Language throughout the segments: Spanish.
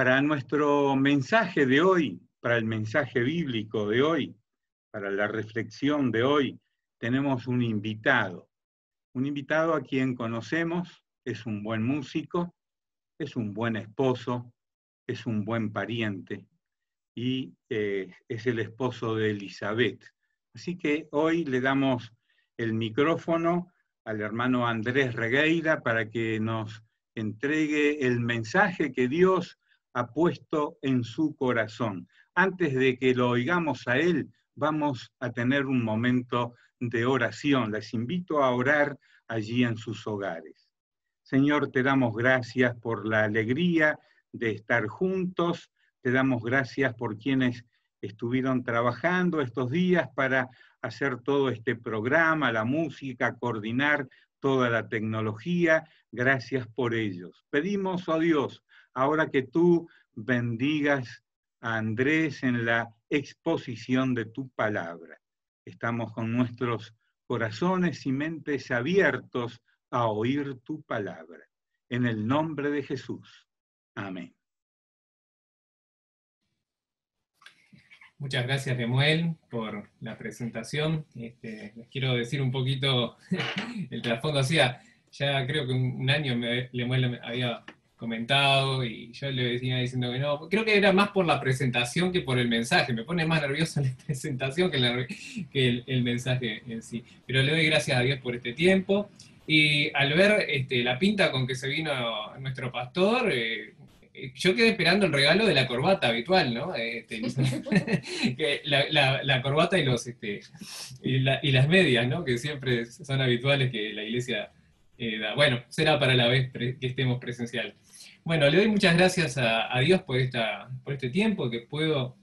Para nuestro mensaje de hoy, para el mensaje bíblico de hoy, para la reflexión de hoy, tenemos un invitado a quien conocemos, es un buen músico, es un buen esposo, es un buen pariente y es el esposo de Elizabeth. Así que hoy le damos el micrófono al hermano Andrés Regueira para que nos entregue el mensaje que Dios ha puesto en su corazón. Antes de que lo oigamos a él, vamos a tener un momento de oración. Les invito a orar allí en sus hogares. Señor, te damos gracias por la alegría de estar juntos. Te damos gracias por quienes estuvieron trabajando estos días para hacer todo este programa, la música, coordinar toda la tecnología. Gracias por ellos. Pedimos, oh Dios, ahora que tú bendigas a Andrés en la exposición de tu palabra. Estamos con nuestros corazones y mentes abiertos a oír tu palabra. En el nombre de Jesús. Amén. Muchas gracias, Lemuel, por la presentación. Les quiero decir un poquito el trasfondo. Hacía ya creo que un año Lemuel me había comentado y yo le venía diciendo que no. Creo que era más por la presentación que por el mensaje. Me pone más nervioso la presentación que el mensaje en sí. Pero le doy gracias a Dios por este tiempo. Y al ver la pinta con que se vino nuestro pastor, yo quedé esperando el regalo de la corbata habitual, ¿no? Que la corbata y y las medias, ¿no? Que siempre son habituales que la iglesia da. Bueno, será para la vez que estemos presencial. Bueno, le doy muchas gracias a Dios por este tiempo, que puedo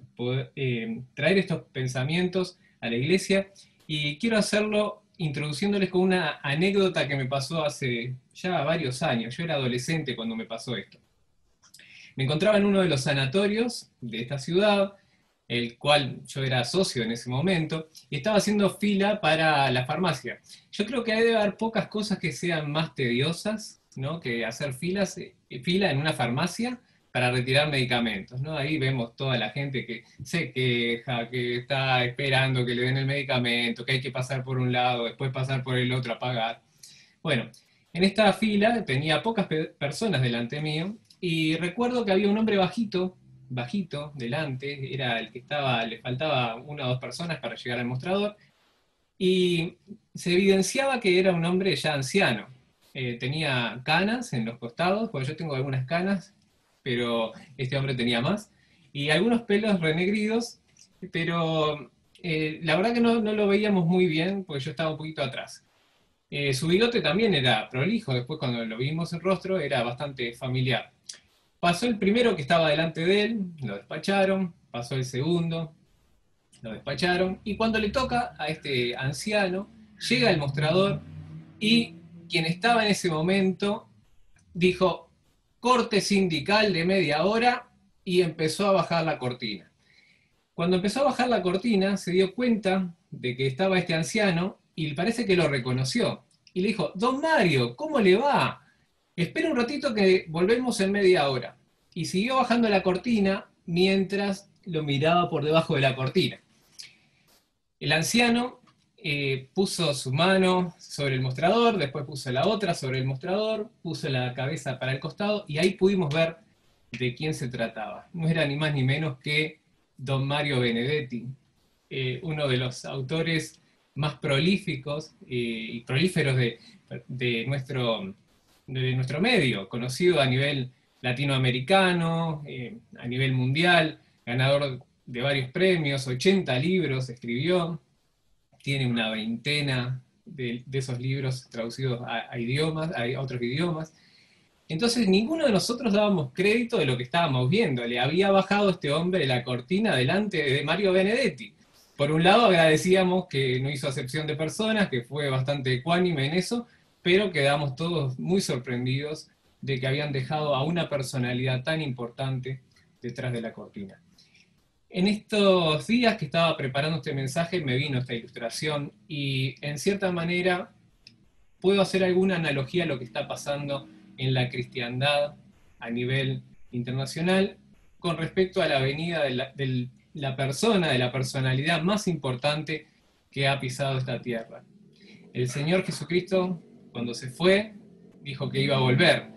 traer estos pensamientos a la iglesia, y quiero hacerlo introduciéndoles con una anécdota que me pasó hace ya varios años. Yo era adolescente cuando me pasó esto. Me encontraba en uno de los sanatorios de esta ciudad, el cual yo era socio en ese momento, y estaba haciendo fila para la farmacia. Yo creo que debe haber pocas cosas que sean más tediosas, ¿no?, que hacer fila en una farmacia para retirar medicamentos, ¿no? Ahí vemos toda la gente que se queja, que está esperando que le den el medicamento, que hay que pasar por un lado, después pasar por el otro a pagar. Bueno, en esta fila tenía pocas personas delante mío, y recuerdo que había un hombre bajito delante, era el que le faltaba una o dos personas para llegar al mostrador, y se evidenciaba que era un hombre ya anciano. Tenía canas en los costados, porque yo tengo algunas canas, pero este hombre tenía más, y algunos pelos renegridos, pero la verdad que no lo veíamos muy bien, porque yo estaba un poquito atrás. Su bigote también era prolijo, después cuando lo vimos en rostro era bastante familiar. Pasó el primero que estaba delante de él, lo despacharon, pasó el segundo, lo despacharon, y cuando le toca a este anciano, llega al mostrador y quien estaba en ese momento dijo: corte sindical de media hora, y empezó a bajar la cortina. Cuando empezó a bajar la cortina, se dio cuenta de que estaba este anciano y parece que lo reconoció. Y le dijo: don Mario, ¿cómo le va? Espera un ratito que volvemos en media hora. Y siguió bajando la cortina mientras lo miraba por debajo de la cortina. El anciano puso su mano sobre el mostrador, después puso la otra sobre el mostrador, puso la cabeza para el costado, y ahí pudimos ver de quién se trataba. No era ni más ni menos que don Mario Benedetti, uno de los autores más prolíficos y prolíferos de nuestro medio, conocido a nivel latinoamericano, a nivel mundial, ganador de varios premios, 80 libros escribió, tiene una veintena de esos libros traducidos a idiomas, a otros idiomas. Entonces ninguno de nosotros dábamos crédito de lo que estábamos viendo. Le había bajado este hombre la cortina delante de Mario Benedetti. Por un lado agradecíamos que no hizo acepción de personas, que fue bastante ecuánime en eso, pero quedamos todos muy sorprendidos de que habían dejado a una personalidad tan importante detrás de la cortina. En estos días que estaba preparando este mensaje me vino esta ilustración, y en cierta manera puedo hacer alguna analogía a lo que está pasando en la cristiandad a nivel internacional, con respecto a la venida de la persona, de la personalidad más importante que ha pisado esta tierra. El Señor Jesucristo, cuando se fue, dijo que iba a volver.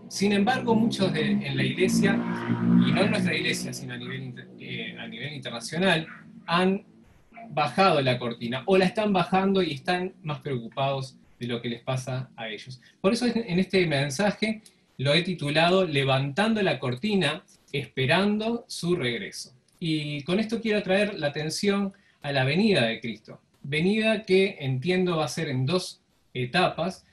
Sin embargo, muchos en la iglesia, y no en nuestra iglesia, sino a nivel internacional, han bajado la cortina, o la están bajando y están más preocupados de lo que les pasa a ellos. Por eso en este mensaje lo he titulado Levantando la cortina, esperando su regreso. Y con esto quiero traer la atención a la venida de Cristo. Venida que entiendo va a ser en dos etapas,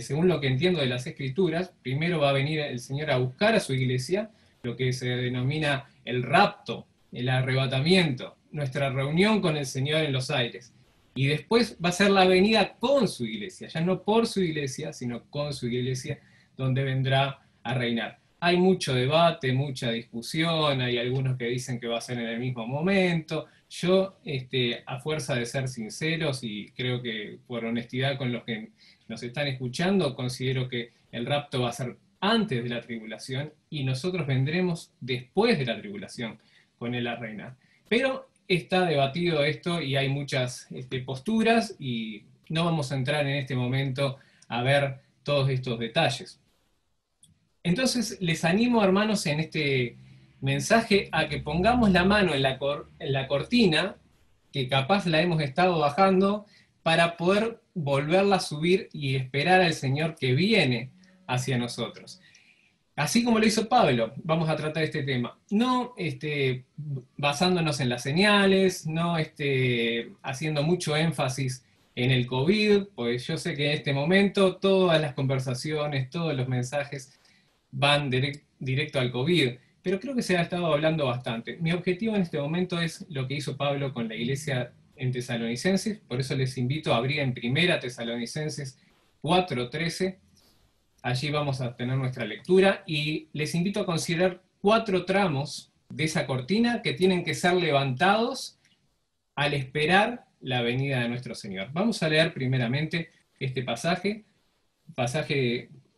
según lo que entiendo de las Escrituras. Primero va a venir el Señor a buscar a su iglesia, lo que se denomina el rapto, el arrebatamiento, nuestra reunión con el Señor en los aires. Y después va a ser la venida con su iglesia, ya no por su iglesia, sino con su iglesia, donde vendrá a reinar. Hay mucho debate, mucha discusión, hay algunos que dicen que va a ser en el mismo momento. Yo, a fuerza de ser sinceros, y creo que por honestidad con los que nos están escuchando, considero que el rapto va a ser antes de la tribulación y nosotros vendremos después de la tribulación con él a reinar. Pero está debatido esto y hay muchas posturas y no vamos a entrar en este momento a ver todos estos detalles. Entonces les animo, hermanos, en este mensaje a que pongamos la mano en la cortina, que capaz la hemos estado bajando, para poder volverla a subir y esperar al Señor que viene hacia nosotros. Así como lo hizo Pablo, vamos a tratar este tema. No basándonos en las señales, no haciendo mucho énfasis en el COVID, pues yo sé que en este momento todas las conversaciones, todos los mensajes van directo al COVID, pero creo que se ha estado hablando bastante. Mi objetivo en este momento es lo que hizo Pablo con la iglesia en Tesalonicenses, por eso les invito a abrir en 1 Tesalonicenses 4:13. Allí vamos a tener nuestra lectura y les invito a considerar 4 tramos de esa cortina que tienen que ser levantados al esperar la venida de nuestro Señor. Vamos a leer primeramente este pasaje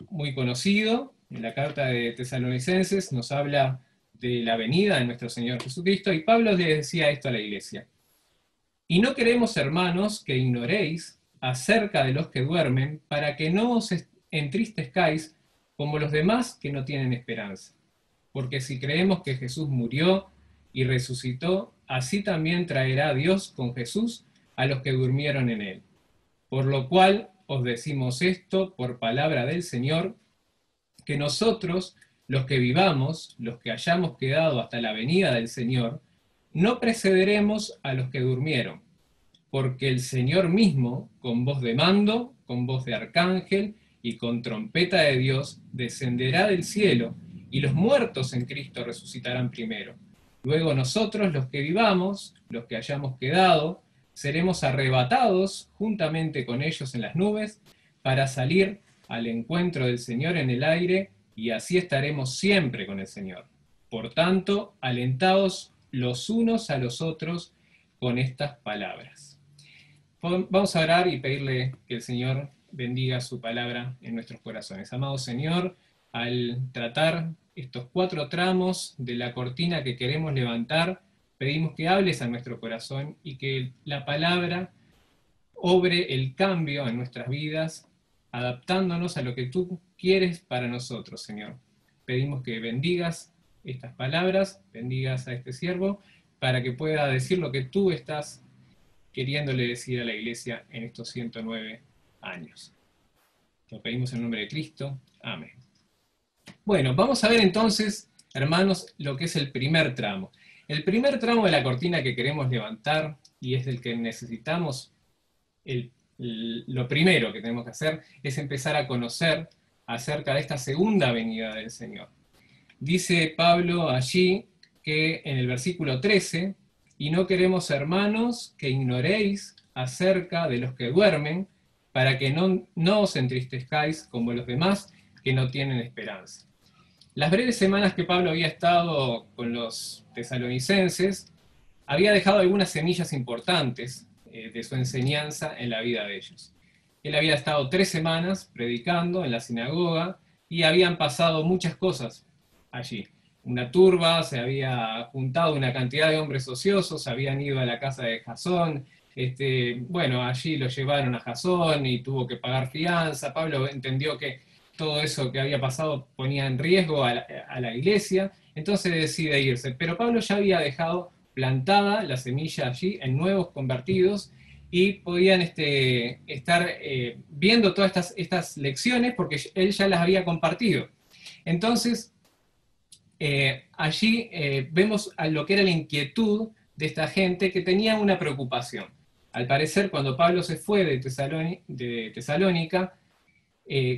muy conocido. En la carta de Tesalonicenses nos habla de la venida de nuestro Señor Jesucristo y Pablo les decía esto a la iglesia. Y no queremos, hermanos, que ignoréis acerca de los que duermen, para que no os entristezcáis como los demás que no tienen esperanza. Porque si creemos que Jesús murió y resucitó, así también traerá Dios con Jesús a los que durmieron en él. Por lo cual os decimos esto por palabra del Señor, que nosotros, los que vivamos, los que hayamos quedado hasta la venida del Señor, no precederemos a los que durmieron, porque el Señor mismo, con voz de mando, con voz de arcángel y con trompeta de Dios, descenderá del cielo, y los muertos en Cristo resucitarán primero. Luego nosotros, los que vivamos, los que hayamos quedado, seremos arrebatados juntamente con ellos en las nubes, para salir al encuentro del Señor en el aire, y así estaremos siempre con el Señor. Por tanto, alentaos los unos a los otros con estas palabras. Vamos a orar y pedirle que el Señor bendiga su palabra en nuestros corazones. Amado Señor, al tratar estos 4 tramos de la cortina que queremos levantar, pedimos que hables a nuestro corazón y que la palabra obre el cambio en nuestras vidas, adaptándonos a lo que tú quieres para nosotros, Señor. Pedimos que bendigas estas palabras, bendigas a este siervo, para que pueda decir lo que tú estás queriéndole decir a la iglesia en estos 109 años. Lo pedimos en nombre de Cristo. Amén. Bueno, vamos a ver entonces, hermanos, lo que es el primer tramo. El primer tramo de la cortina que queremos levantar, y es del que necesitamos, lo primero que tenemos que hacer, es empezar a conocer acerca de esta segunda venida del Señor. Dice Pablo allí que en el versículo 13, y no queremos, hermanos, que ignoréis acerca de los que duermen, para que no os entristezcáis como los demás que no tienen esperanza. Las breves semanas que Pablo había estado con los tesalonicenses, había dejado algunas semillas importantes de su enseñanza en la vida de ellos. Él había estado 3 semanas predicando en la sinagoga y habían pasado muchas cosas allí. una turba, se había juntado una cantidad de hombres ociosos, habían ido a la casa de Jasón, bueno, allí lo llevaron a Jasón y tuvo que pagar fianza. Pablo entendió que todo eso que había pasado ponía en riesgo a la iglesia, entonces decide irse. Pero Pablo ya había dejado plantada la semilla allí en nuevos convertidos y podían estar viendo todas estas lecciones porque él ya las había compartido. Entonces, allí vemos a lo que era la inquietud de esta gente que tenía una preocupación. Al parecer, cuando Pablo se fue de Tesalónica,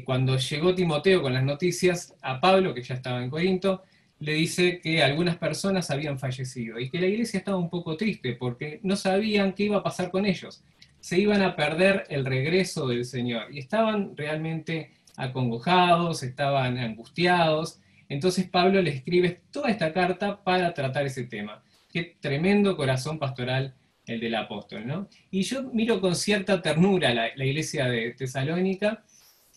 cuando llegó Timoteo con las noticias, a Pablo, que ya estaba en Corinto, le dice que algunas personas habían fallecido y que la iglesia estaba un poco triste porque no sabían qué iba a pasar con ellos. Se iban a perder el regreso del Señor y estaban realmente acongojados, estaban angustiados. Entonces Pablo le escribe toda esta carta para tratar ese tema. Qué tremendo corazón pastoral el del apóstol, ¿no? Y yo miro con cierta ternura la iglesia de Tesalónica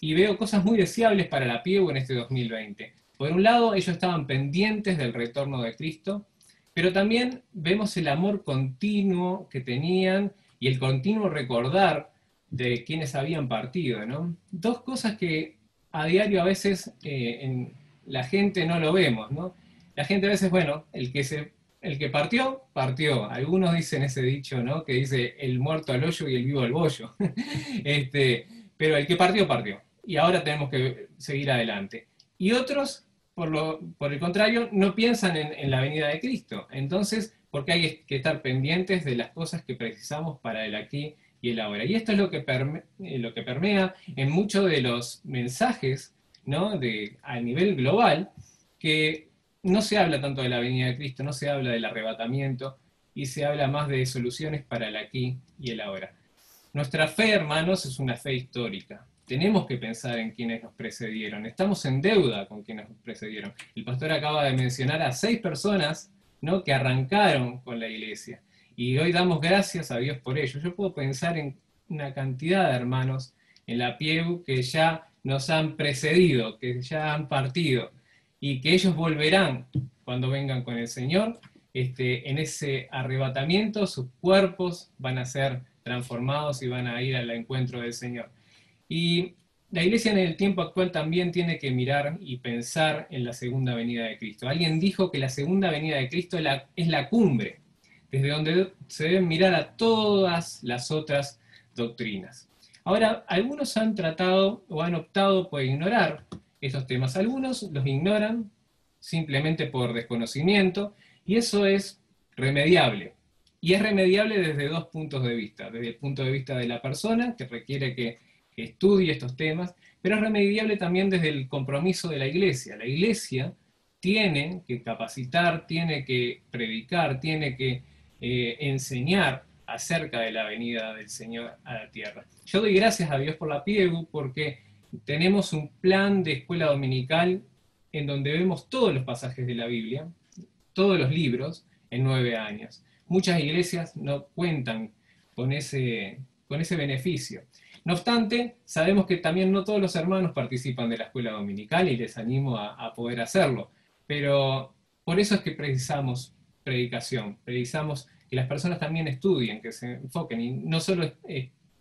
y veo cosas muy deseables para la Pieu en este 2020. Por un lado, ellos estaban pendientes del retorno de Cristo, pero también vemos el amor continuo que tenían y el continuo recordar de quienes habían partido, ¿no? Dos cosas que a diario a veces en la gente no lo vemos, ¿no? La gente a veces, bueno, el que partió, partió. Algunos dicen ese dicho, ¿no? Que dice el muerto al hoyo y el vivo al bollo. Pero el que partió, partió. Y ahora tenemos que seguir adelante. Y otros, por el contrario, no piensan en la venida de Cristo. Entonces, porque hay que estar pendientes de las cosas que precisamos para el aquí y el ahora. Y esto es lo que permea en muchos de los mensajes, ¿no? A nivel global, que no se habla tanto de la venida de Cristo, no se habla del arrebatamiento, y se habla más de soluciones para el aquí y el ahora. Nuestra fe, hermanos, es una fe histórica. Tenemos que pensar en quienes nos precedieron. Estamos en deuda con quienes nos precedieron. El pastor acaba de mencionar a 6 personas, ¿no?, que arrancaron con la iglesia. Y hoy damos gracias a Dios por ello. Yo puedo pensar en una cantidad de hermanos en la Pieu que ya nos han precedido, que ya han partido, y que ellos volverán cuando vengan con el Señor. En ese arrebatamiento sus cuerpos van a ser transformados y van a ir al encuentro del Señor. Y la iglesia en el tiempo actual también tiene que mirar y pensar en la segunda venida de Cristo. Alguien dijo que la segunda venida de Cristo es la cumbre, desde donde se deben mirar a todas las otras doctrinas. Ahora, algunos han tratado o han optado por ignorar estos temas. Algunos los ignoran simplemente por desconocimiento, y eso es remediable. Y es remediable desde 2 puntos de vista. Desde el punto de vista de la persona, que requiere que estudie estos temas, pero es remediable también desde el compromiso de la iglesia. La iglesia tiene que capacitar, tiene que predicar, tiene que enseñar acerca de la venida del Señor a la tierra. Yo doy gracias a Dios por la Pieu, porque tenemos un plan de escuela dominical en donde vemos todos los pasajes de la Biblia, todos los libros, en 9 años. Muchas iglesias no cuentan con ese beneficio. No obstante, sabemos que también no todos los hermanos participan de la escuela dominical y les animo a poder hacerlo. Pero por eso es que precisamos predicación, precisamos que las personas también estudien, que se enfoquen y no solo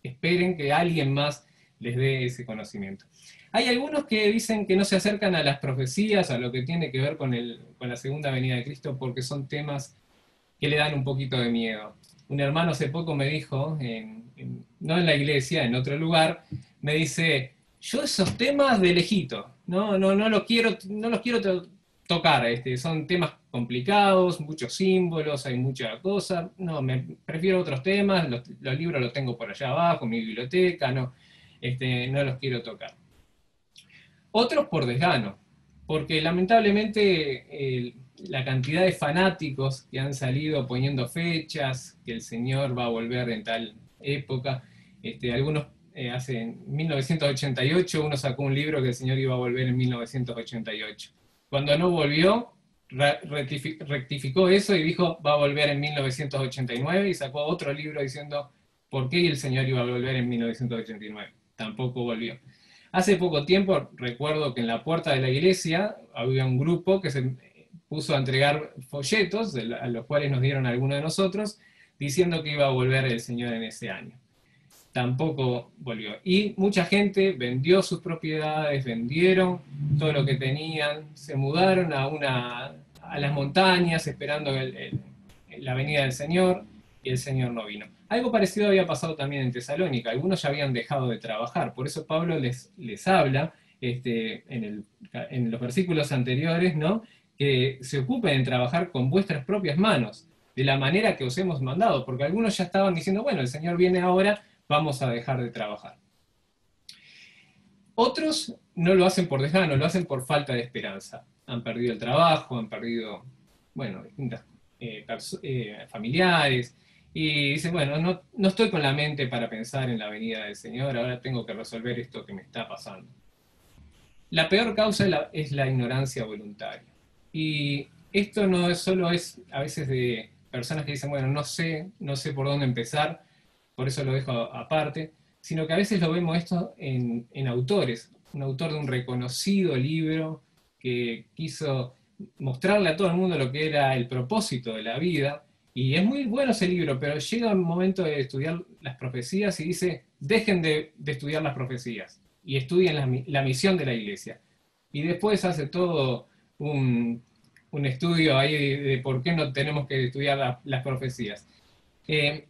esperen que alguien más les dé ese conocimiento. Hay algunos que dicen que no se acercan a las profecías, a lo que tiene que ver con la segunda venida de Cristo, porque son temas que le dan un poquito de miedo. Un hermano hace poco me dijo, no en la iglesia, en otro lugar, me dice, yo esos temas de lejito, no los quiero tocar, son temas complicados, muchos símbolos, hay mucha cosa, no, prefiero otros temas, los libros los tengo por allá abajo, en mi biblioteca, no los quiero tocar. Otros por desgano, porque lamentablemente la cantidad de fanáticos que han salido poniendo fechas, que el Señor va a volver en tal época, algunos en 1988 uno sacó un libro que el Señor iba a volver en 1988. Cuando no volvió, rectificó eso y dijo va a volver en 1989 y sacó otro libro diciendo por qué el Señor iba a volver en 1989. Tampoco volvió. Hace poco tiempo recuerdo que en la puerta de la iglesia había un grupo que se puso a entregar folletos, a los cuales nos dieron algunos de nosotros, diciendo que iba a volver el Señor en ese año. Tampoco volvió. Y mucha gente vendió sus propiedades, vendieron todo lo que tenían, se mudaron a las montañas esperando la venida del Señor, y el Señor no vino. Algo parecido había pasado también en Tesalónica. Algunos ya habían dejado de trabajar. Por eso Pablo les habla en los versículos anteriores, ¿no?, que se ocupen en trabajar con vuestras propias manos, de la manera que os hemos mandado, porque algunos ya estaban diciendo, bueno, el Señor viene ahora, vamos a dejar de trabajar. Otros no lo hacen por desgano, lo hacen por falta de esperanza. Han perdido el trabajo, han perdido, bueno, distintas familiares, y dicen, bueno, no estoy con la mente para pensar en la venida del Señor, ahora tengo que resolver esto que me está pasando. La peor causa es la ignorancia voluntaria. Y esto no solo es a veces de personas que dicen, bueno, no sé por dónde empezar, por eso lo dejo aparte, sino que a veces lo vemos esto en autores. Un autor de un reconocido libro que quiso mostrarle a todo el mundo lo que era el propósito de la vida, y es muy bueno ese libro, pero llega un momento de estudiar las profecías y dice, dejen de estudiar las profecías y estudien la misión de la iglesia. Y después hace todo un estudio ahí de por qué no tenemos que estudiar las profecías.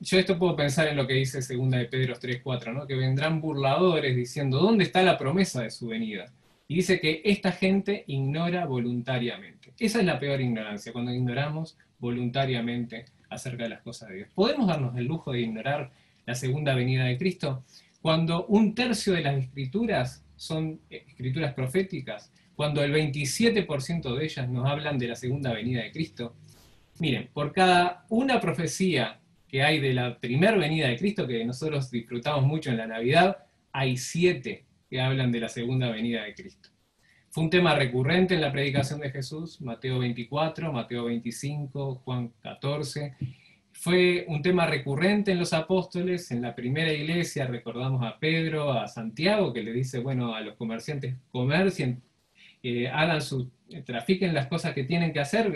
Yo esto puedo pensar en lo que dice 2 de Pedro 3:4, ¿no?, que vendrán burladores diciendo, ¿dónde está la promesa de su venida? Y dice que esta gente ignora voluntariamente. Esa es la peor ignorancia, cuando ignoramos voluntariamente acerca de las cosas de Dios. ¿Podemos darnos el lujo de ignorar la segunda venida de Cristo? Cuando 1/3 de las escrituras son escrituras proféticas, cuando el 27% de ellas nos hablan de la segunda venida de Cristo. Miren, por cada una profecía que hay de la primera venida de Cristo, que nosotros disfrutamos mucho en la Navidad, hay 7 que hablan de la segunda venida de Cristo. Fue un tema recurrente en la predicación de Jesús, Mateo 24, Mateo 25, Juan 14. Fue un tema recurrente en los apóstoles, en la primera iglesia recordamos a Pedro, a Santiago, que le dice, bueno, a los comerciantes, comercien, trafiquen las cosas que tienen que hacer,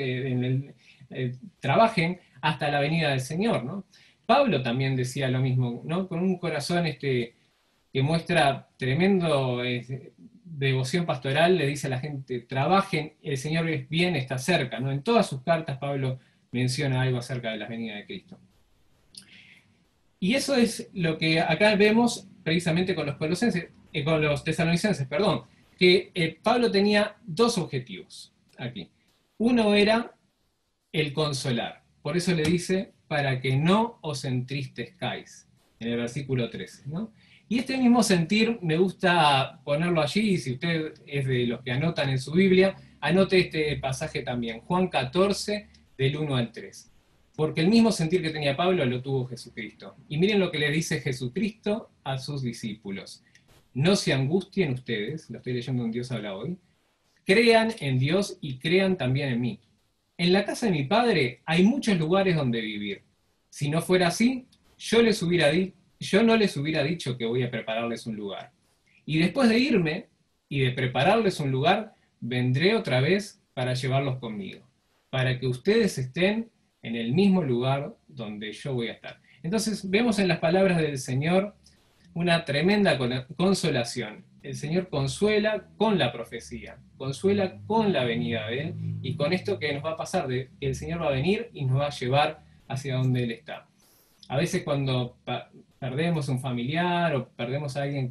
trabajen hasta la venida del Señor, ¿no? Pablo también decía lo mismo, ¿no?, con un corazón que muestra tremendo devoción pastoral, le dice a la gente, trabajen, el Señor viene, está cerca, ¿no? En todas sus cartas Pablo menciona algo acerca de la venida de Cristo. Y eso es lo que acá vemos precisamente con los tesalonicenses, que Pablo tenía 2 objetivos aquí. Uno era el consolar. Por eso le dice, para que no os entristezcáis, en el versículo 13, ¿no? Y este mismo sentir me gusta ponerlo allí, y si usted es de los que anotan en su Biblia, anote este pasaje también, Juan 14, del 1 al 3. Porque el mismo sentir que tenía Pablo lo tuvo Jesucristo. Y miren lo que le dice Jesucristo a sus discípulos. No se angustien ustedes, lo estoy leyendo en Dios habla hoy, crean en Dios y crean también en mí. En la casa de mi Padre hay muchos lugares donde vivir. Si no fuera así, yo no les hubiera dicho que voy a prepararles un lugar. Y después de irme y de prepararles un lugar, vendré otra vez para llevarlos conmigo, para que ustedes estén en el mismo lugar donde yo voy a estar. Entonces vemos en las palabras del Señor una tremenda consolación. El Señor consuela con la profecía, consuela con la venida de Él, y con esto que nos va a pasar, de que el Señor va a venir y nos va a llevar hacia donde Él está. A veces cuando perdemos un familiar o perdemos a alguien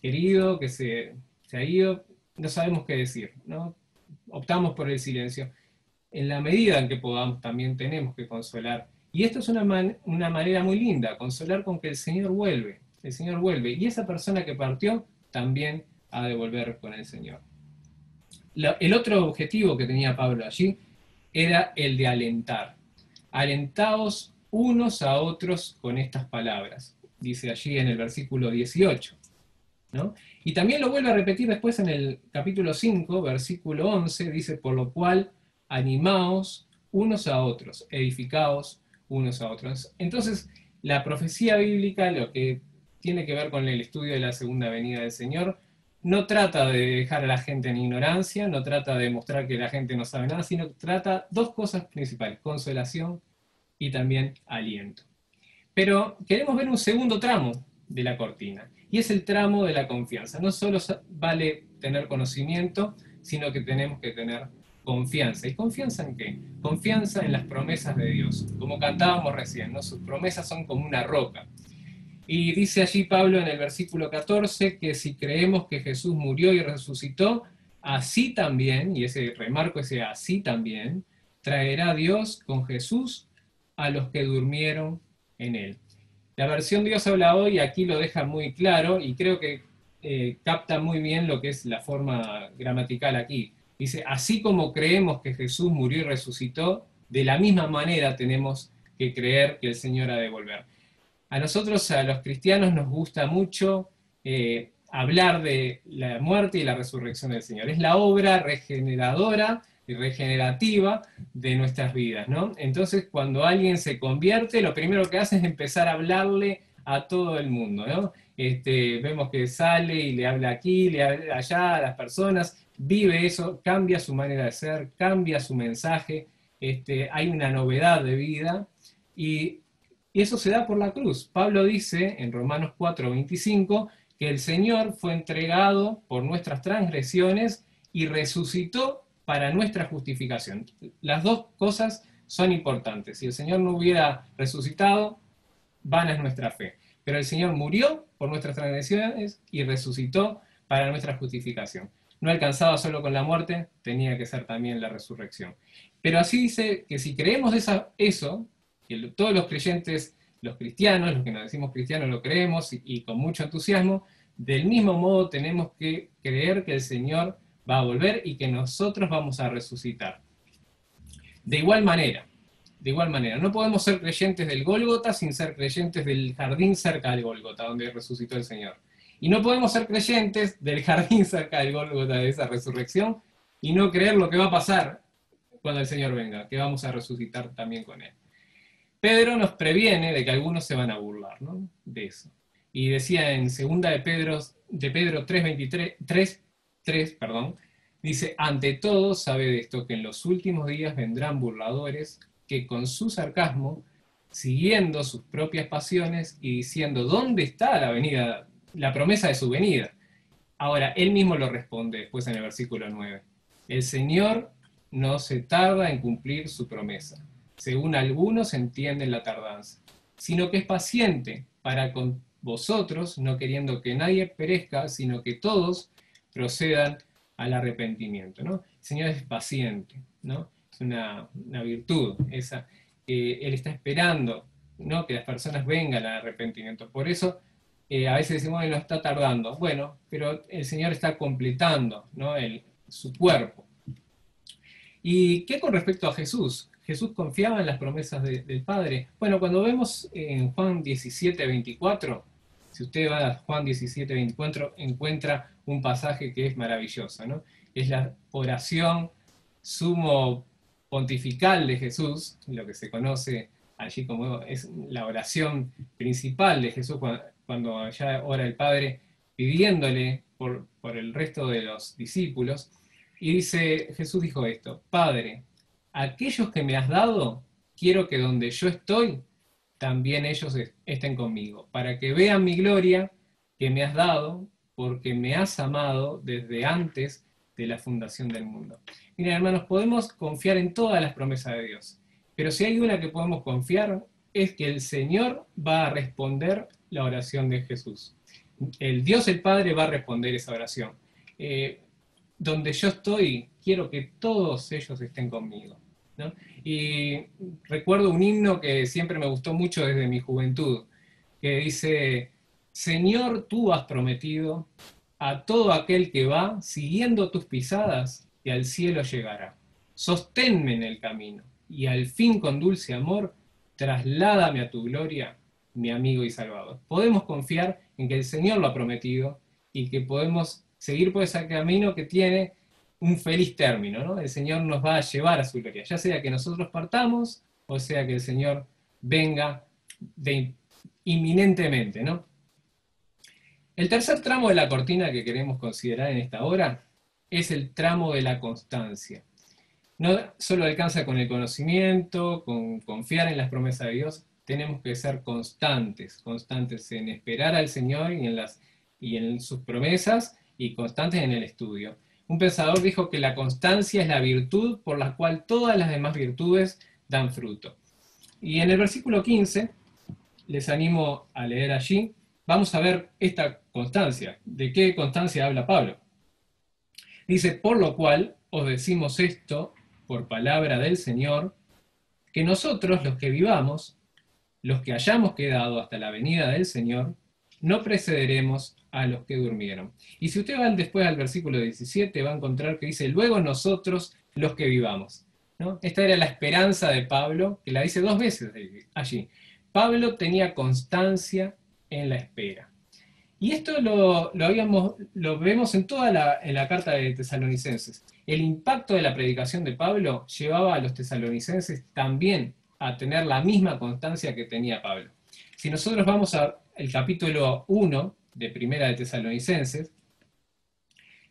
querido, que se ha ido, no sabemos qué decir, ¿no? Optamos por el silencio. En la medida en que podamos, también tenemos que consolar. Y esto es una manera muy linda, consolar con que el Señor vuelve. El Señor vuelve. Y esa persona que partió también ha de volver con el Señor. El otro objetivo que tenía Pablo allí era el de alentar. Alentaos unos a otros con estas palabras. Dice allí en el versículo 18. ¿No? Y también lo vuelve a repetir después en el capítulo 5, versículo 11, dice, por lo cual animaos unos a otros, edificaos unos a otros. Entonces, la profecía bíblica, lo que tiene que ver con el estudio de la segunda venida del Señor, no trata de dejar a la gente en ignorancia, no trata de mostrar que la gente no sabe nada, sino que trata dos cosas principales, consolación y también aliento. Pero queremos ver un segundo tramo de la cortina, y es el tramo de la confianza. No solo vale tener conocimiento, sino que tenemos que tener confianza. ¿Y confianza en qué? Confianza en las promesas de Dios. Como cantábamos recién, ¿no? Sus promesas son como una roca. Y dice allí Pablo en el versículo 14 que si creemos que Jesús murió y resucitó, así también, y ese remarco ese así también, traerá Dios con Jesús a los que durmieron en él. La versión Dios habla hoy aquí lo deja muy claro y creo que capta muy bien lo que es la forma gramatical aquí. Dice, así como creemos que Jesús murió y resucitó, de la misma manera tenemos que creer que el Señor ha de volver. A nosotros, a los cristianos, nos gusta mucho hablar de la muerte y la resurrección del Señor. Es la obra regeneradora y regenerativa de nuestras vidas, ¿no? Entonces, cuando alguien se convierte, lo primero que hace es empezar a hablarle a todo el mundo, ¿no? Vemos que sale y le habla aquí, le habla allá a las personas, vive eso, cambia su manera de ser, cambia su mensaje, hay una novedad de vida, y eso se da por la cruz. Pablo dice en Romanos 4:25 que el Señor fue entregado por nuestras transgresiones y resucitó para nuestra justificación. Las dos cosas son importantes. Si el Señor no hubiera resucitado, vana es nuestra fe. Pero el Señor murió por nuestras transgresiones y resucitó para nuestra justificación. No alcanzaba solo con la muerte, tenía que ser también la resurrección. Pero así dice que si creemos eso, que todos los creyentes, los cristianos, los que nos decimos cristianos lo creemos y con mucho entusiasmo, del mismo modo tenemos que creer que el Señor va a volver y que nosotros vamos a resucitar. De igual manera, no podemos ser creyentes del Gólgota sin ser creyentes del jardín cerca del Gólgota, donde resucitó el Señor. Y no podemos ser creyentes del jardín cerca del Gólgota, de esa resurrección, y no creer lo que va a pasar cuando el Señor venga, que vamos a resucitar también con Él. Pedro nos previene de que algunos se van a burlar, ¿no? De eso. Y decía en 2 de Pedro 3:3, dice, ante todo sabe de esto, que en los últimos días vendrán burladores que con su sarcasmo, siguiendo sus propias pasiones y diciendo, ¿dónde está la promesa de su venida? Ahora, él mismo lo responde después en el versículo 9. El Señor no se tarda en cumplir su promesa, según algunos entienden la tardanza, sino que es paciente para con vosotros, no queriendo que nadie perezca, sino que todos procedan al arrepentimiento, ¿no? El Señor es paciente, ¿no? Es una virtud, esa. Él está esperando, ¿no? Que las personas vengan al arrepentimiento. Por eso a veces decimos que no está tardando. Bueno, pero el Señor está completando, ¿no? Su cuerpo. ¿Y qué con respecto a Jesús? ¿Jesús confiaba en las promesas del Padre? Bueno, cuando vemos en Juan 17:24, si usted va a Juan 17:24, encuentra un pasaje que es maravilloso, ¿no? Es la oración sumo pontifical de Jesús, lo que se conoce allí como es la oración principal de Jesús cuando ya ora el Padre pidiéndole por el resto de los discípulos. Y dice, Jesús dijo esto, Padre, aquellos que me has dado, quiero que donde yo estoy, también ellos estén conmigo, para que vean mi gloria que me has dado, porque me has amado desde antes de la fundación del mundo. Miren, hermanos, podemos confiar en todas las promesas de Dios, pero si hay una que podemos confiar, es que el Señor va a responder la oración de Jesús. El Dios, el Padre, va a responder esa oración. Donde yo estoy, quiero que todos ellos estén conmigo, ¿no? Y recuerdo un himno que siempre me gustó mucho desde mi juventud, que dice, Señor, tú has prometido a todo aquel que va siguiendo tus pisadas, que al cielo llegará. Sosténme en el camino, y al fin con dulce amor, trasládame a tu gloria, mi amigo y salvador. Podemos confiar en que el Señor lo ha prometido, y que podemos seguir por ese camino que tiene un feliz término, ¿no? El Señor nos va a llevar a su gloria, ya sea que nosotros partamos, o sea que el Señor venga inminentemente, ¿no? El tercer tramo de la cortina que queremos considerar en esta hora es el tramo de la constancia. No solo alcanza con el conocimiento, con confiar en las promesas de Dios, tenemos que ser constantes, constantes en esperar al Señor y en sus promesas, y constantes en el estudio. Un pensador dijo que la constancia es la virtud por la cual todas las demás virtudes dan fruto. Y en el versículo 15, les animo a leer allí, vamos a ver esta constancia. ¿De qué constancia habla Pablo? Dice, por lo cual os decimos esto por palabra del Señor, que nosotros los que vivamos, los que hayamos quedado hasta la venida del Señor, no precederemos a los que durmieron. Y si usted va después al versículo 17, va a encontrar que dice, luego nosotros los que vivamos, ¿no? Esta era la esperanza de Pablo, que la dice 2 veces allí. Pablo tenía constancia en la espera. Y esto lo vemos en toda la carta de Tesalonicenses. El impacto de la predicación de Pablo llevaba a los tesalonicenses también a tener la misma constancia que tenía Pablo. Si nosotros vamos al capítulo 1 de Primera de Tesalonicenses,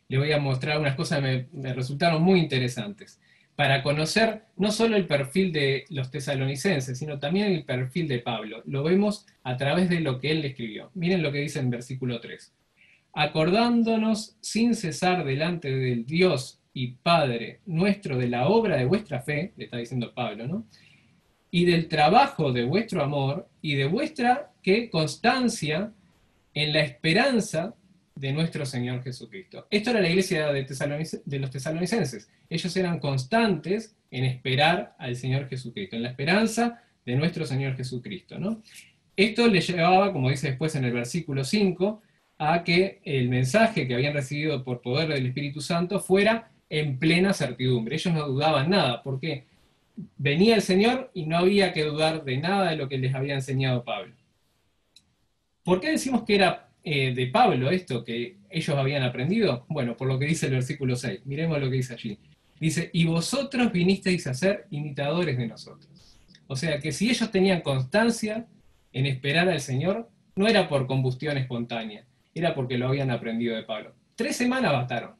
le voy a mostrar unas cosas que me resultaron muy interesantes, para conocer no solo el perfil de los tesalonicenses, sino también el perfil de Pablo. Lo vemos a través de lo que él escribió. Miren lo que dice en versículo 3. Acordándonos sin cesar delante del Dios y Padre nuestro de la obra de vuestra fe, le está diciendo Pablo, ¿no? Y del trabajo de vuestro amor y de vuestra ¿qué? Constancia en la esperanza de nuestro Señor Jesucristo. Esto era la iglesia de los tesalonicenses. Ellos eran constantes en esperar al Señor Jesucristo, en la esperanza de nuestro Señor Jesucristo, ¿no? Esto les llevaba, como dice después en el versículo 5, a que el mensaje que habían recibido por poder del Espíritu Santo fuera en plena certidumbre. Ellos no dudaban nada, porque venía el Señor y no había que dudar de nada de lo que les había enseñado Pablo. ¿Por qué decimos que era de Pablo esto que ellos habían aprendido? Bueno, por lo que dice el versículo 6. Miremos lo que dice allí. Dice, y vosotros vinisteis a ser imitadores de nosotros. O sea que si ellos tenían constancia en esperar al Señor, no era por combustión espontánea, era porque lo habían aprendido de Pablo. 3 semanas bastaron.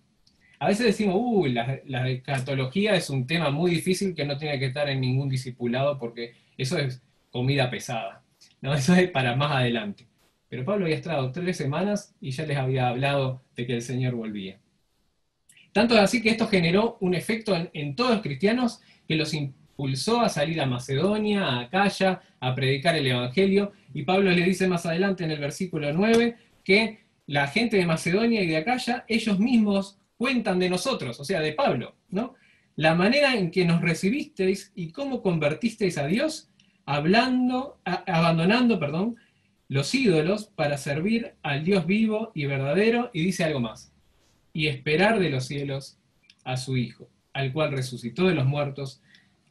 A veces decimos, la escatología es un tema muy difícil que no tiene que estar en ningún discipulado porque eso es comida pesada, ¿no? Eso es para más adelante. Pero Pablo había estado 3 semanas y ya les había hablado de que el Señor volvía. Tanto es así que esto generó un efecto en todos los cristianos que los impulsó a salir a Macedonia, a Acaya, a predicar el Evangelio. Y Pablo le dice más adelante en el versículo 9 que la gente de Macedonia y de Acaya, ellos mismos cuentan de nosotros, o sea, de Pablo, ¿no? La manera en que nos recibisteis y cómo convertisteis a Dios, abandonando, los ídolos para servir al Dios vivo y verdadero, y dice algo más, y esperar de los cielos a su Hijo, al cual resucitó de los muertos,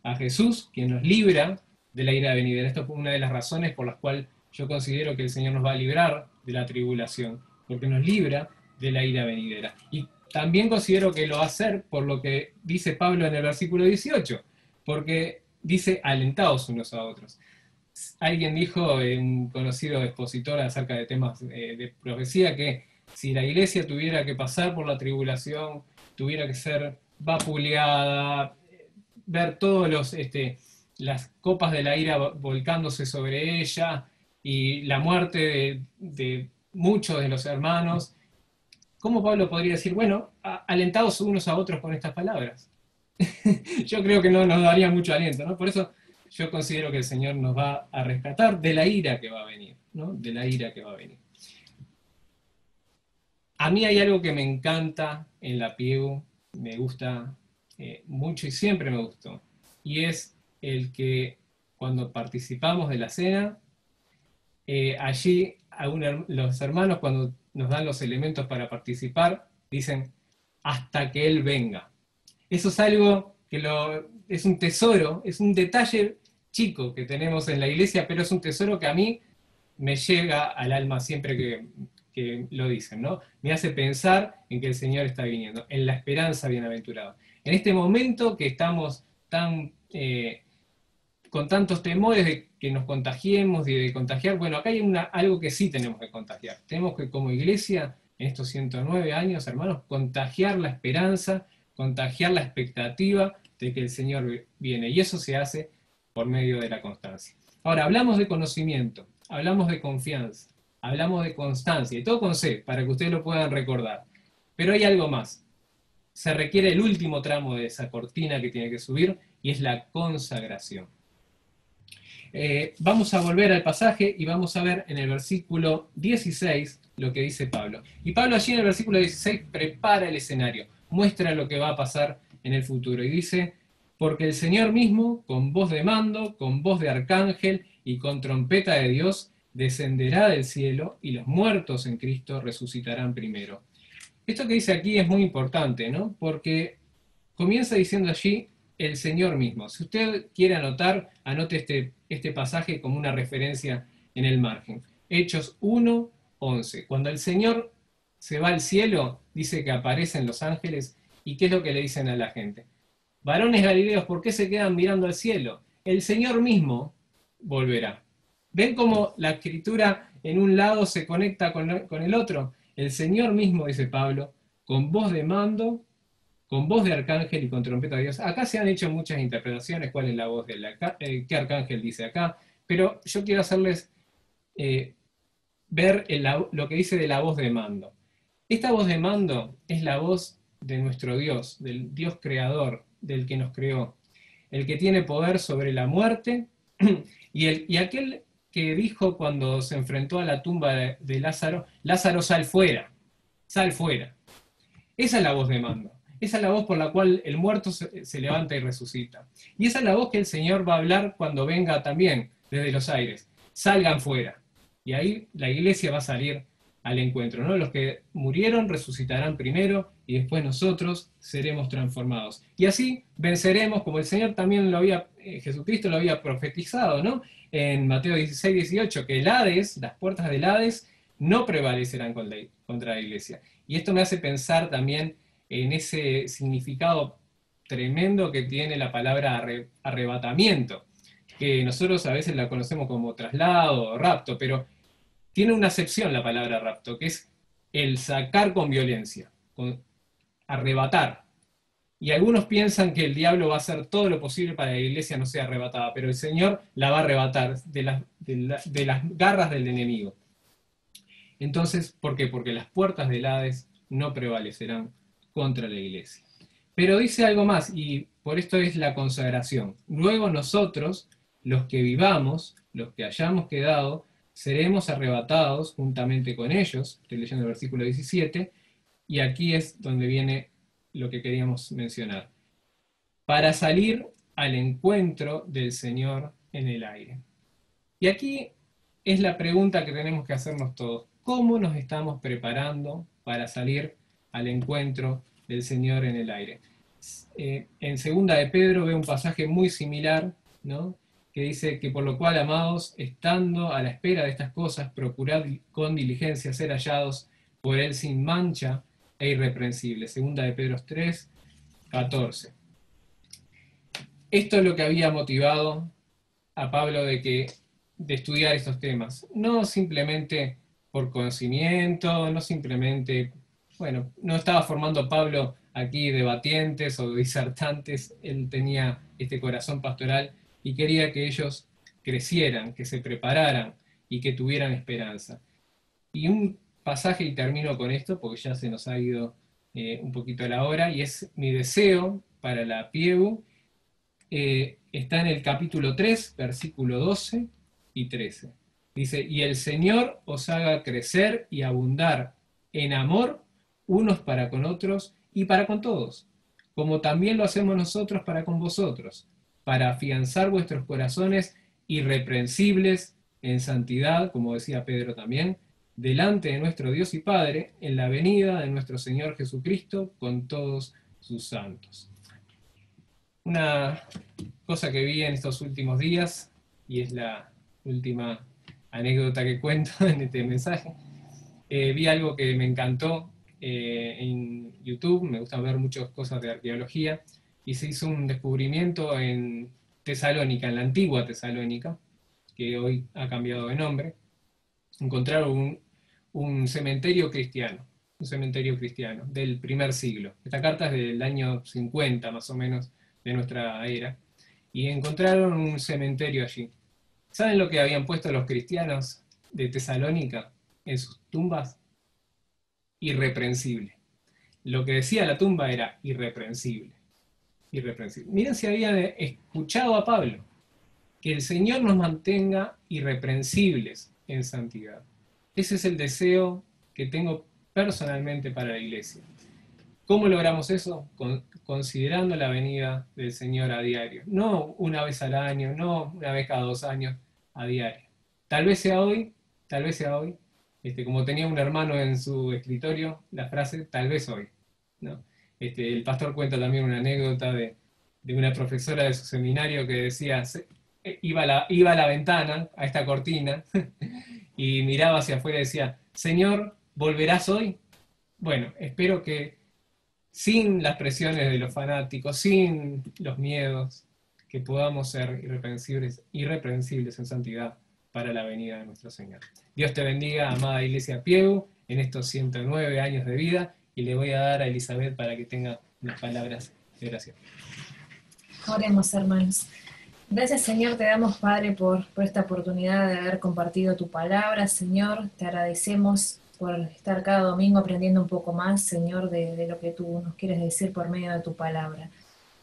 a Jesús, quien nos libra de la ira venidera. Esto es una de las razones por las cuales yo considero que el Señor nos va a librar de la tribulación, porque nos libra de la ira venidera. Y también considero que lo va a hacer por lo que dice Pablo en el versículo 18, porque dice alentaos unos a otros. Alguien dijo, un conocido expositor acerca de temas de profecía, que si la iglesia tuviera que pasar por la tribulación, tuviera que ser vapuleada, ver todos las copas de la ira volcándose sobre ella y la muerte de muchos de los hermanos, ¿cómo Pablo podría decir, bueno, alentados unos a otros con estas palabras? Yo creo que no nos daría mucho aliento, ¿no? Por eso yo considero que el Señor nos va a rescatar de la ira que va a venir, ¿no? De la ira que va a venir. A mí hay algo que me encanta en la Piegu, me gusta mucho y siempre me gustó, y es el que cuando participamos de la cena, allí los hermanos cuando nos dan los elementos para participar, dicen, hasta que Él venga. Eso es algo que es un tesoro, es un detalle chico que tenemos en la iglesia, pero es un tesoro que a mí me llega al alma siempre que lo dicen, ¿no? Me hace pensar en que el Señor está viniendo, en la esperanza bienaventurada. En este momento que estamos tan con tantos temores de que nos contagiemos, de contagiar, bueno, acá hay algo que sí tenemos que contagiar. Tenemos que, como iglesia, en estos 109 años, hermanos, contagiar la esperanza, contagiar la expectativa de que el Señor viene. Y eso se hace por medio de la constancia. Ahora, hablamos de conocimiento, hablamos de confianza, hablamos de constancia, y todo con C, para que ustedes lo puedan recordar. Pero hay algo más. Se requiere el último tramo de esa cortina que tiene que subir, y es la consagración. Vamos a volver al pasaje y vamos a ver en el versículo 16 lo que dice Pablo. Y Pablo allí en el versículo 16 prepara el escenario, muestra lo que va a pasar en el futuro. Y dice, porque el Señor mismo, con voz de mando, con voz de arcángel y con trompeta de Dios, descenderá del cielo y los muertos en Cristo resucitarán primero. Esto que dice aquí es muy importante, ¿no? Porque comienza diciendo allí el Señor mismo. Si usted quiere anotar, anote este pasaje como una referencia en el margen. Hechos 1:11. Cuando el Señor se va al cielo, dice que aparecen los ángeles, ¿y qué es lo que le dicen a la gente? Varones galileos, ¿por qué se quedan mirando al cielo? El Señor mismo volverá. ¿Ven cómo la escritura en un lado se conecta con el otro? El Señor mismo, dice Pablo, con voz de mando, con voz de arcángel y con trompeta de Dios. Acá se han hecho muchas interpretaciones, cuál es la voz qué arcángel dice acá, pero yo quiero hacerles ver lo que dice de la voz de mando. Esta voz de mando es la voz de nuestro Dios, del Dios creador, del que nos creó, el que tiene poder sobre la muerte, y aquel que dijo cuando se enfrentó a la tumba de Lázaro, Lázaro, sal fuera, sal fuera. Esa es la voz de mando. Esa es la voz por la cual el muerto se levanta y resucita. Y esa es la voz que el Señor va a hablar cuando venga también desde los aires. Salgan fuera. Y ahí la iglesia va a salir al encuentro, ¿no? Los que murieron resucitarán primero y después nosotros seremos transformados. Y así venceremos, como el Señor también Jesucristo lo había profetizado, ¿no? En Mateo 16:18, que el Hades, las puertas del Hades, no prevalecerán contra la iglesia. Y esto me hace pensar también en ese significado tremendo que tiene la palabra arrebatamiento, que nosotros a veces la conocemos como traslado o rapto, pero tiene una acepción la palabra rapto, que es el sacar con violencia, con arrebatar. Y algunos piensan que el diablo va a hacer todo lo posible para que la iglesia no sea arrebatada, pero el Señor la va a arrebatar de las garras del enemigo. Entonces, ¿por qué? Porque las puertas del Hades no prevalecerán contra la iglesia. Pero dice algo más, y por esto es la consagración. Luego nosotros, los que vivamos, los que hayamos quedado, seremos arrebatados juntamente con ellos. Estoy leyendo el versículo 17, y aquí es donde viene lo que queríamos mencionar. Para salir al encuentro del Señor en el aire. Y aquí es la pregunta que tenemos que hacernos todos. ¿Cómo nos estamos preparando para salir al encuentro del Señor en el aire? En segunda de Pedro ve un pasaje muy similar, ¿no? Que dice que por lo cual, amados, estando a la espera de estas cosas, procurad con diligencia ser hallados por Él sin mancha e irreprensible. Segunda de Pedro 3:14. Esto es lo que había motivado a Pablo de estudiar estos temas. No simplemente por conocimiento, no simplemente, bueno, no estaba formando Pablo aquí debatientes o disertantes, él tenía este corazón pastoral y quería que ellos crecieran, que se prepararan y que tuvieran esperanza. Y un pasaje, y termino con esto, porque ya se nos ha ido un poquito la hora, y es mi deseo para la Piegu, está en el capítulo 3, versículo 12 y 13. Dice, y el Señor os haga crecer y abundar en amor unos para con otros y para con todos, como también lo hacemos nosotros para con vosotros, para afianzar vuestros corazones irreprensibles en santidad, como decía Pedro también, delante de nuestro Dios y Padre, en la venida de nuestro Señor Jesucristo con todos sus santos. Una cosa que vi en estos últimos días, y es la última anécdota que cuento en este mensaje, vi algo que me encantó en YouTube, me gusta ver muchas cosas de arqueología, y se hizo un descubrimiento en Tesalónica, en la antigua Tesalónica, que hoy ha cambiado de nombre, encontraron un cementerio cristiano del primer siglo. Esta carta es del año 50 más o menos de nuestra era, y encontraron un cementerio allí. ¿Saben lo que habían puesto los cristianos de Tesalónica en sus tumbas? Irreprensible. Lo que decía la tumba era irreprensible. Irreprensible. Miren si habían escuchado a Pablo, que el Señor nos mantenga irreprensibles en santidad. Ese es el deseo que tengo personalmente para la iglesia. ¿Cómo logramos eso? Considerando la venida del Señor a diario. No una vez al año, no una vez cada 2 años, a diario. Tal vez sea hoy, como tenía un hermano en su escritorio, la frase, tal vez hoy, ¿no? El pastor cuenta también una anécdota de una profesora de su seminario que decía, iba a la ventana, a esta cortina, y miraba hacia afuera y decía, Señor, ¿volverás hoy? Bueno, espero que sin las presiones de los fanáticos, sin los miedos, que podamos ser irreprensibles en santidad para la venida de nuestro Señor. Dios te bendiga, amada Iglesia Piegu, en estos 109 años de vida, y le voy a dar a Elizabeth para que tenga unas palabras de oración. Oremos, hermanos. Gracias, Señor, te damos, Padre, por esta oportunidad de haber compartido tu palabra, Señor. Te agradecemos por estar cada domingo aprendiendo un poco más, Señor, de lo que tú nos quieres decir por medio de tu palabra.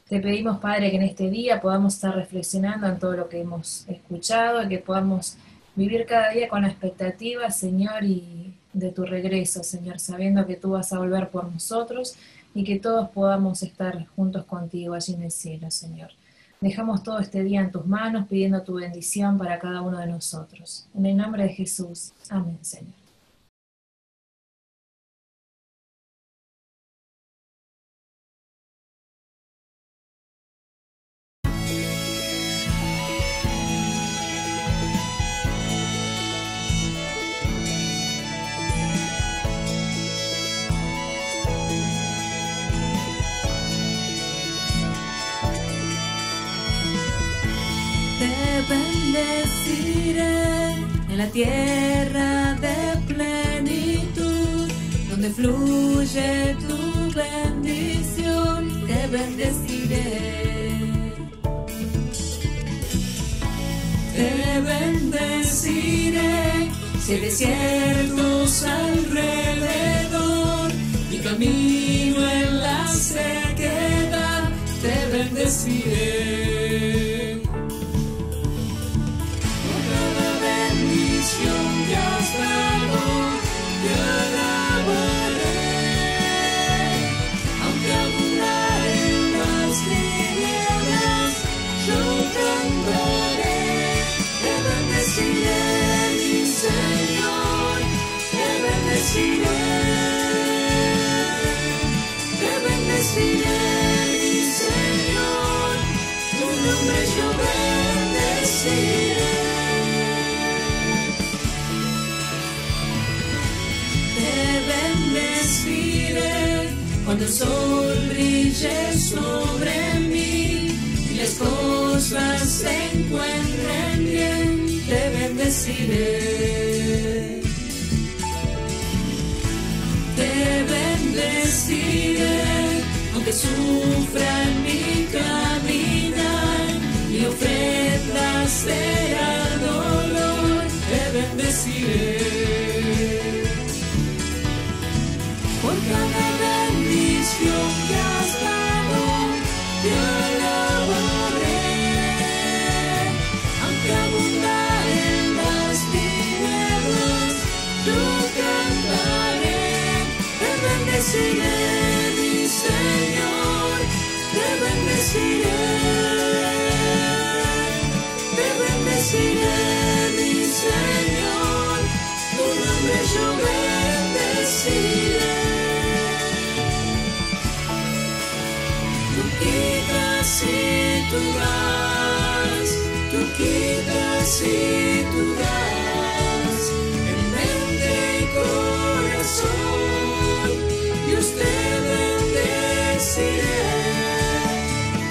Te pedimos, Padre, que en este día podamos estar reflexionando en todo lo que hemos escuchado y que podamos vivir cada día con la expectativa, Señor, y de tu regreso, Señor, sabiendo que tú vas a volver por nosotros y que todos podamos estar juntos contigo allí en el cielo, Señor. Dejamos todo este día en tus manos, pidiendo tu bendición para cada uno de nosotros. En el nombre de Jesús. Amén, Señor. Bendeciré en la tierra de plenitud, donde fluye tu bendición, te bendeciré. Te bendeciré si hay desiertos alrededor, mi camino en la sequedad, te bendeciré. Que has dado, te alabaré, aunque abundar en las tinieblas, yo cantaré, te bendeciré, mi Señor, te bendeciré, mi Señor, tu nombre yo bendeciré. Cuando el sol brille sobre mí y las cosas se encuentren bien, te bendeciré. Te bendeciré, aunque sufra en mi caminar y ofrenda sea dolor, te bendeciré. Por cada bendición que has dado, te alabaré, aunque abundar en las tinieblas, yo cantaré, te bendeciré, mi Señor, te bendeciré, mi Señor, tu nombre yo bendeciré. Tú quitas y tú das, en mente y corazón, Dios te bendeciré.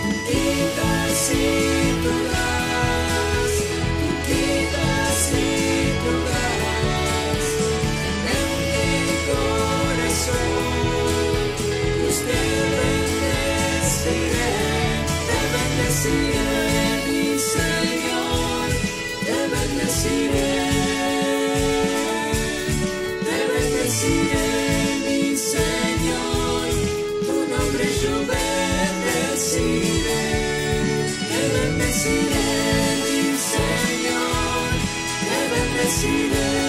Tú quitas y tú das. bendeciré, mi Señor, tu nombre yo bendeciré. Te bendeciré, mi Señor, te bendeciré.